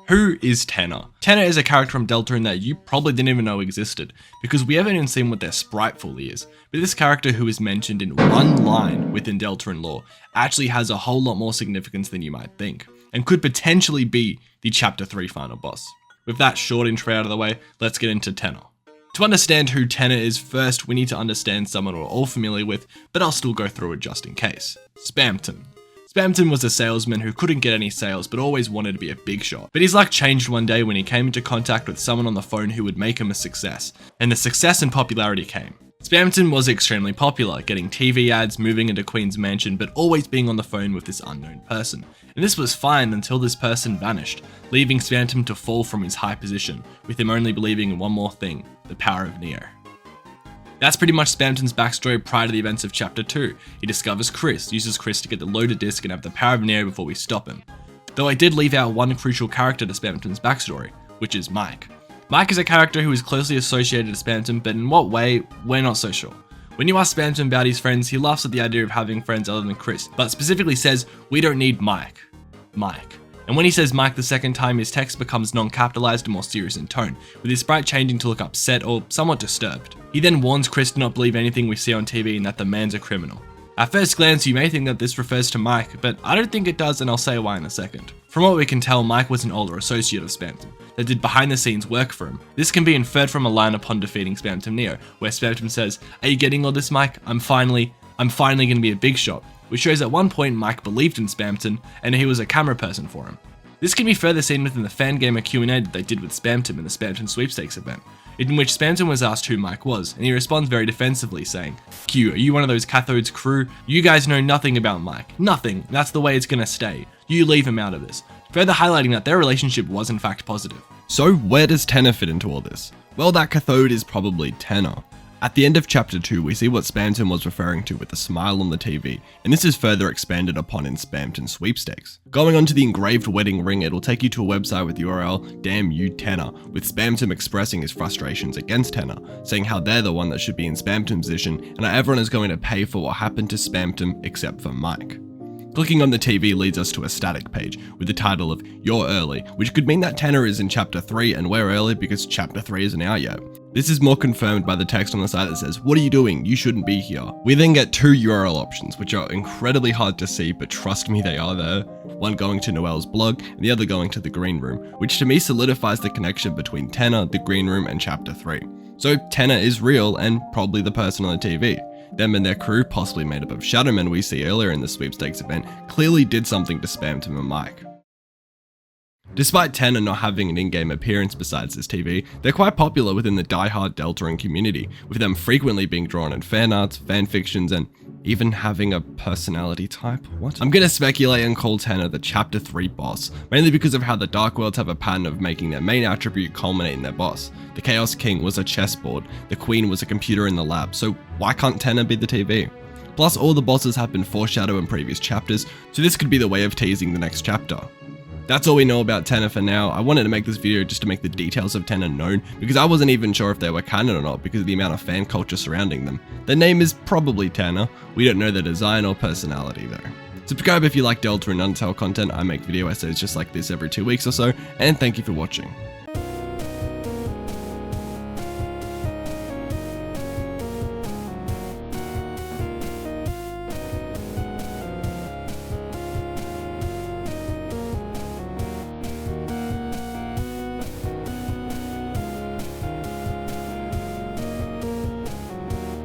Who is Tenna? Tenna is a character from Deltarune that you probably didn't even know existed, because we haven't even seen what their sprite fully is. But this character, who is mentioned in one line within Deltarune lore, actually has a whole lot more significance than you might think, and could potentially be the Chapter 3 final boss. With that short intro out of the way, let's get into Tenna. To understand who Tenna is, first we need to understand someone we're all familiar with, but I'll still go through it just in case. Spamton. Spamton was a salesman who couldn't get any sales but always wanted to be a big shot. But his luck changed one day when he came into contact with someone on the phone who would make him a success, and the success and popularity came. Spamton was extremely popular, getting TV ads, moving into Queen's Mansion, but always being on the phone with this unknown person. And this was fine until this person vanished, leaving Spamton to fall from his high position, with him only believing in one more thing: the power of Neo. That's pretty much Spamton's backstory prior to the events of Chapter 2. He discovers Chris, uses Chris to get the loaded disc and have the power of Neo before we stop him. Though I did leave out one crucial character to Spamton's backstory, which is Mike. Mike is a character who is closely associated to Spamton, but in what way, we're not so sure. When you ask Spamton about his friends, he laughs at the idea of having friends other than Chris, but specifically says, "We don't need Mike." And when he says Mike the second time, his text becomes non-capitalized and more serious in tone, with his sprite changing to look upset or somewhat disturbed. He then warns Chris to not believe anything we see on TV and that the man's a criminal. At first glance, you may think that this refers to Mike, but I don't think it does, and I'll say why in a second. From what we can tell, Mike was an older associate of Spamton that did behind the scenes work for him. This can be inferred from a line upon defeating Spamton Neo, where Spamton says, "Are you getting all this, Mike? I'm finally gonna be a big shot," which shows at one point Mike believed in Spamton and he was a camera person for him. This can be further seen within the Fangamer Q&A that they did with Spamton in the Spamton Sweepstakes event, in which Spamton was asked who Mike was, and he responds very defensively saying, "Q, are you one of those Cathode's crew? You guys know nothing about Mike. Nothing. That's the way it's gonna stay. You leave him out of this." Further highlighting that their relationship was in fact positive. So where does Tenna fit into all this? Well, that cathode is probably Tenna. At the end of Chapter 2, we see what Spamton was referring to with the smile on the TV, and this is further expanded upon in Spamton Sweepstakes. Going on to the engraved wedding ring, it'll take you to a website with the URL "Damn you Tenna," with Spamton expressing his frustrations against Tenna, saying how they're the one that should be in Spamton's position, and how everyone is going to pay for what happened to Spamton except for Mike. Clicking on the TV leads us to a static page with the title of "You're Early," which could mean that Tenna is in Chapter 3 and we're early because Chapter 3 isn't out yet. This is more confirmed by the text on the side that says, "What are you doing? You shouldn't be here." We then get two URL options, which are incredibly hard to see, but trust me, they are there. One going to Noelle's blog and the other going to the Green Room, which to me solidifies the connection between Tenna, the Green Room, and Chapter 3. So Tenna is real and probably the person on the TV. Them and their crew, possibly made up of Shadowmen we see earlier in the Sweepstakes event, clearly did something to Spamton and Mike. Despite Tenna not having an in-game appearance besides this TV, they're quite popular within the die-hard Deltarune community, with them frequently being drawn in fan arts, fanfictions, and even having a personality type. What? I'm gonna speculate and call Tenna the Chapter 3 boss, mainly because of how the Dark Worlds have a pattern of making their main attribute culminate in their boss. The Chaos King was a chessboard, the Queen was a computer in the lab, so why can't Tenna be the TV? Plus, all the bosses have been foreshadowed in previous chapters, so this could be the way of teasing the next chapter. That's all we know about Tenna for now. I wanted to make this video just to make the details of Tenna known, because I wasn't even sure if they were canon or not because of the amount of fan culture surrounding them. Their name is probably Tenna. We don't know their design or personality though. Subscribe if you like Deltarune and Undertale content. I make video essays just like this every 2 weeks or so, and thank you for watching.